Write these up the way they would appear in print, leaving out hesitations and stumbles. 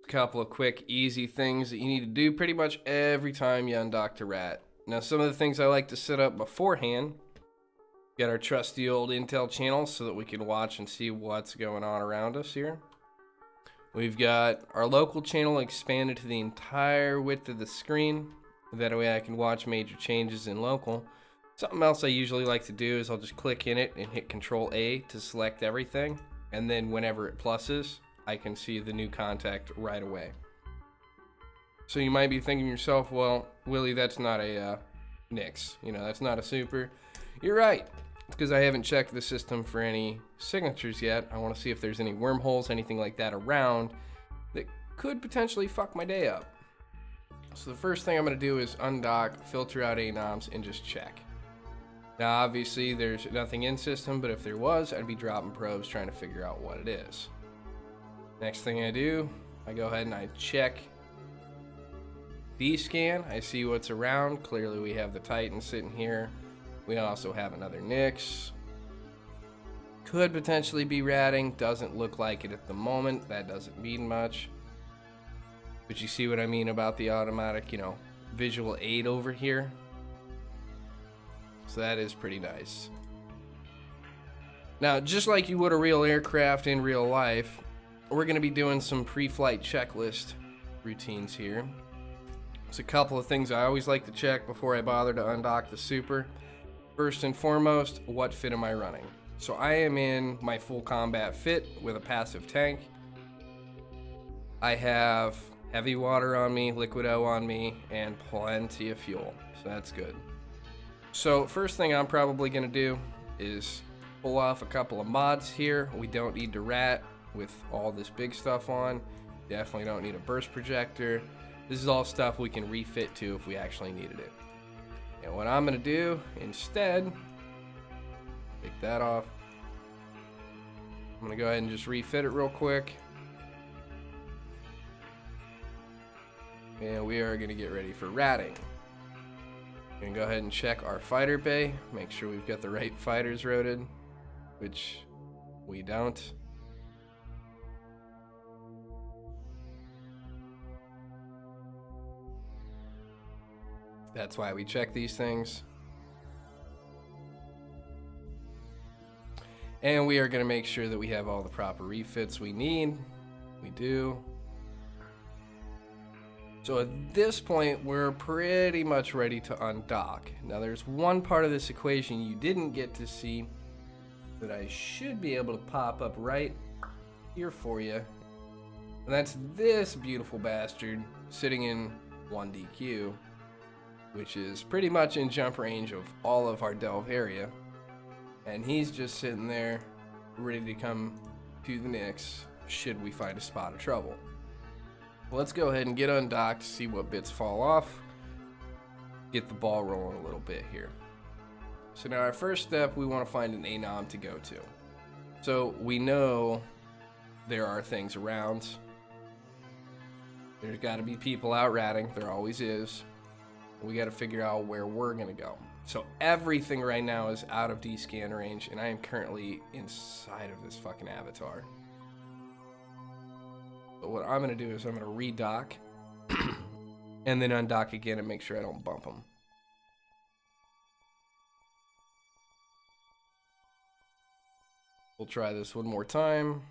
A couple of quick, easy things that you need to do pretty much every time you undock to rat. Now, some of the things I like to set up beforehand. Got our trusty old Intel channel so that we can watch and see what's going on around us here. We've got our local channel expanded to the entire width of the screen. That way I can watch major changes in local. Something else I usually like to do is I'll just click in it and hit Control A to select everything. And then whenever it pluses, I can see the new contact right away. So you might be thinking to yourself, well, Willie, that's not a Nix. You know, that's not a super. You're right. It's because I haven't checked the system for any signatures yet. I want to see if there's any wormholes, anything like that around that could potentially fuck my day up. So the first thing I'm going to do is undock, filter out anoms, and just check. Now obviously there's nothing in system, but if there was, I'd be dropping probes trying to figure out what it is. Next thing I do, I go ahead and I check D-scan. I see what's around. Clearly we have the Titan sitting here. We also have another Nix. Could potentially be ratting. Doesn't look like it at the moment. That doesn't mean much. But you see what I mean about the automatic, you know, visual aid over here? So that is pretty nice. Now, just like you would a real aircraft in real life, we're going to be doing some pre-flight checklist routines here. There's a couple of things I always like to check before I bother to undock the Super. First and foremost, what fit am I running? So I am in my full combat fit with a passive tank. I have heavy water on me, liquid O on me, and plenty of fuel. So that's good. So first thing I'm probably going to do is pull off a couple of mods here. We don't need to rat with all this big stuff on. Definitely don't need a burst projector. This is all stuff we can refit to if we actually needed it. And what I'm going to do instead, take that off. I'm going to go ahead and just refit it real quick. And we are going to get ready for ratting. We're going to go ahead and check our fighter bay. Make sure we've got the right fighters rotated, which we don't. That's why we check these things. And we are going to make sure that we have all the proper refits we need. We do. So at this point, we're pretty much ready to undock. Now there's one part of this equation you didn't get to see that I should be able to pop up right here for you. And that's this beautiful bastard sitting in 1DQ, which is pretty much in jump range of all of our delve area. And he's just sitting there ready to come to the Nix should we find a spot of trouble. Let's go ahead and get undocked, see what bits fall off, get the ball rolling a little bit here. So now our first step, we want to find an anom to go to. So we know there are things around. There's got to be people out ratting, there always is. We got to figure out where we're going to go. So everything right now is out of D-scan range, and I am currently inside of this fucking avatar. But what I'm going to do is I'm going to redock and then undock again and make sure I don't bump them. We'll try this one more time.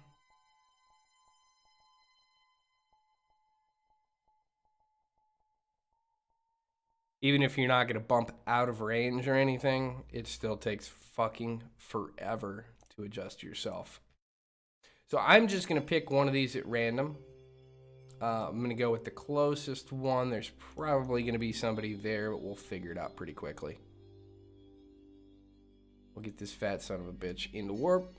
Even if you're not going to bump out of range or anything, it still takes fucking forever to adjust yourself. So I'm just going to pick one of these at random. I'm going to go with the closest one. There's probably going to be somebody there, but we'll figure it out pretty quickly. We'll get this fat son of a bitch into warp.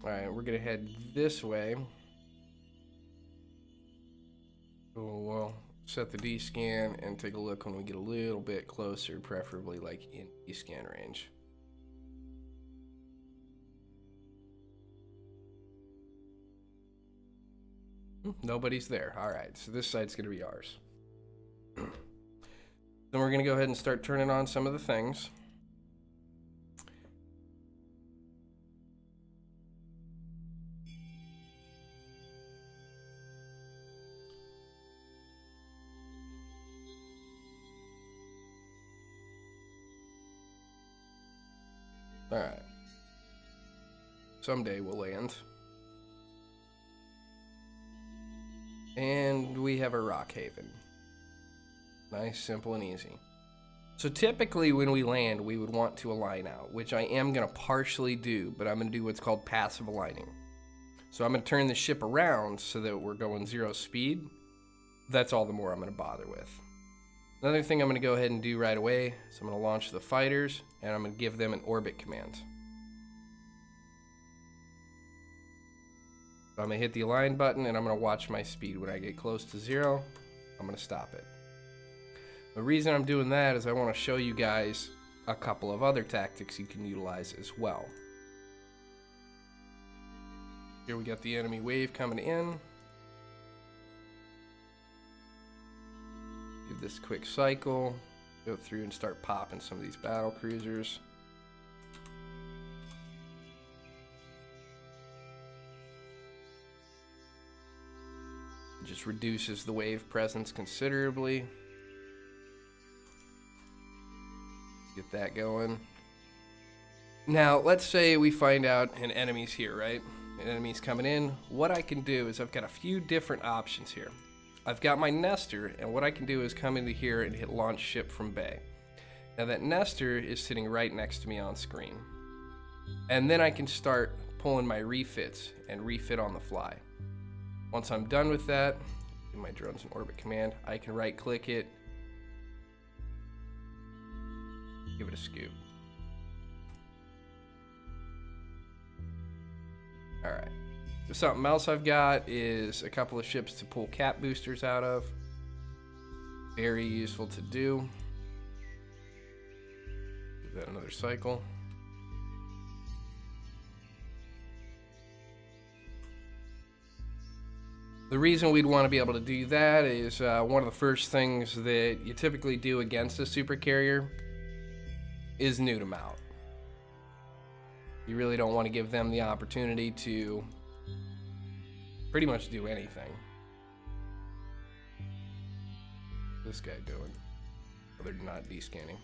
Alright, we're going to head this way. We'll set the D-scan and take a look when we get a little bit closer, preferably like in D-scan range. Nobody's there. Alright, so this side's going to be ours. Then we're going to go ahead and start turning on some of the things. All right. Someday we'll land. And we have a rock haven. Nice, simple, and easy. So typically when we land, we would want to align out, which I am going to partially do, but I'm going to do what's called passive aligning. So I'm going to turn the ship around so that we're going 0 speed. That's all the more I'm going to bother with. Another thing I'm going to go ahead and do right away is I'm going to launch the fighters, and I'm going to give them an orbit command. So I'm going to hit the align button, and I'm going to watch my speed. When I get close to 0, I'm going to stop it. The reason I'm doing that is I want to show you guys a couple of other tactics you can utilize as well. Here we got the enemy wave coming in. Do this quick cycle, go through and start popping some of these battle cruisers. It just reduces the wave presence considerably. Get that going. Now, let's say we find out an enemy's here, right? An enemy's coming in. What I can do is I've got a few different options here. I've got my nester, and what I can do is come into here and hit launch ship from bay. Now that nester is sitting right next to me on screen. And then I can start pulling my refits and refit on the fly. Once I'm done with that, do my drones in orbit command, I can right click it, give it a scoop. Alright, so something else I've got is a couple of ships to pull cap boosters out of. Very useful to do. Give that another cycle. The reason we'd want to be able to do that is one of the first things that you typically do against a super carrier is nuke them out. You really don't want to give them the opportunity to pretty much do anything. What's this guy doing? Other than not descanning.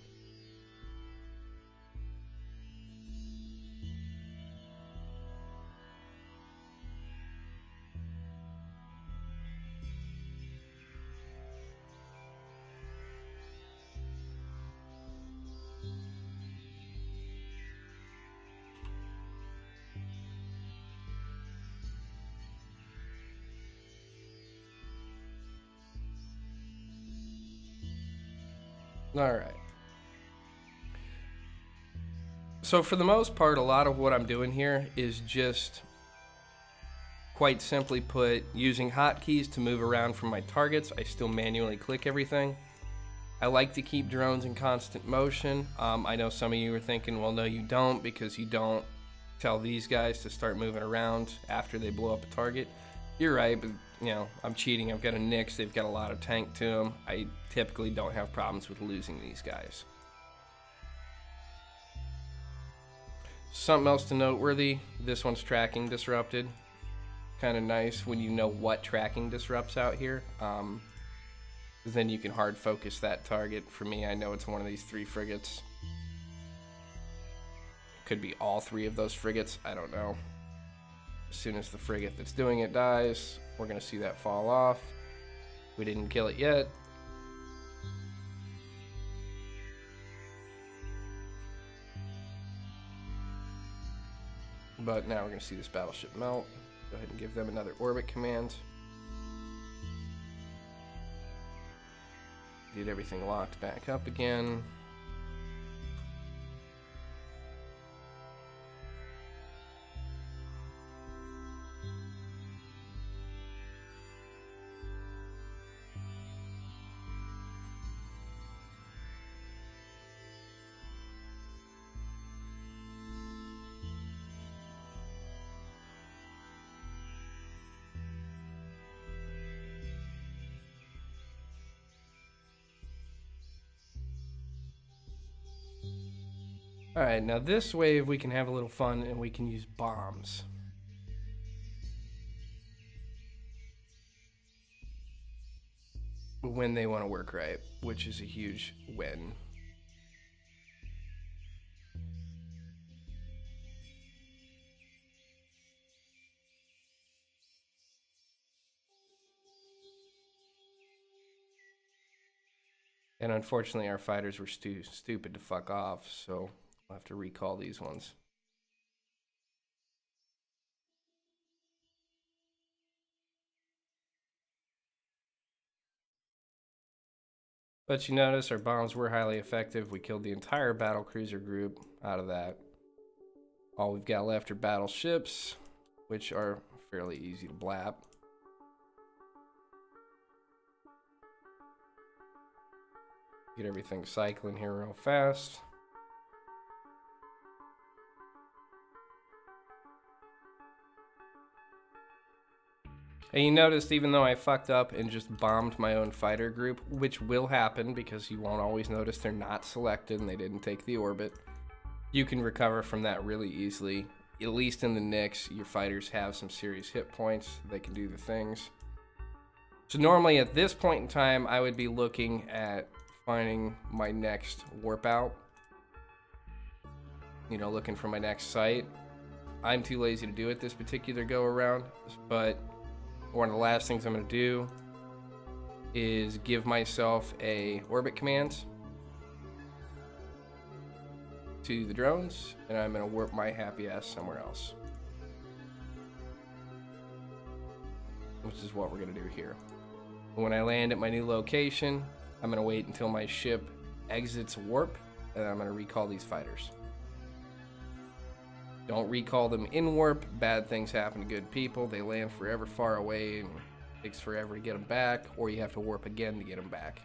All right. So for the most part, a lot of what I'm doing here is just quite simply put, using hotkeys to move around from my targets. I still manually click everything. I like to keep drones in constant motion. I know some of you are thinking, well, no, you don't, because you don't tell these guys to start moving around after they blow up a target. You're right, but you know, I'm cheating. I've got a Nix. They've got a lot of tank to them. I typically don't have problems with losing these guys. Something else to noteworthy, this one's tracking disrupted. Kind of nice when you know what tracking disrupts out here. Then you can hard focus that target. For me, I know it's one of these 3 frigates. Could be all 3 of those frigates, I don't know. As soon as the frigate that's doing it dies, we're going to see that fall off. We didn't kill it yet. But now we're going to see this battleship melt. Go ahead and give them another orbit command. Get everything locked back up again. Alright, now this wave we can have a little fun and we can use bombs. When they want to work right, which is a huge win. And unfortunately, our fighters were stupid to fuck off, so we'll have to recall these ones. But you notice our bombs were highly effective. We killed the entire battle cruiser group out of that. All we've got left are battleships, which are fairly easy to blap. Get everything cycling here real fast. And you noticed, even though I fucked up and just bombed my own fighter group, which will happen because you won't always notice they're not selected and they didn't take the orbit, you can recover from that really easily. At least in the Nix, your fighters have some serious hit points. They can do the things. So normally at this point in time, I would be looking at finding my next warp out. You know, looking for my next site. I'm too lazy to do it this particular go around, but one of the last things I'm going to do is give myself a orbit command to the drones, and I'm going to warp my happy ass somewhere else. Which is what we're going to do here. When I land at my new location, I'm going to wait until my ship exits warp, and I'm going to recall these fighters. Don't recall them in warp. Bad things happen to good people. They land forever far away and it takes forever to get them back, or you have to warp again to get them back.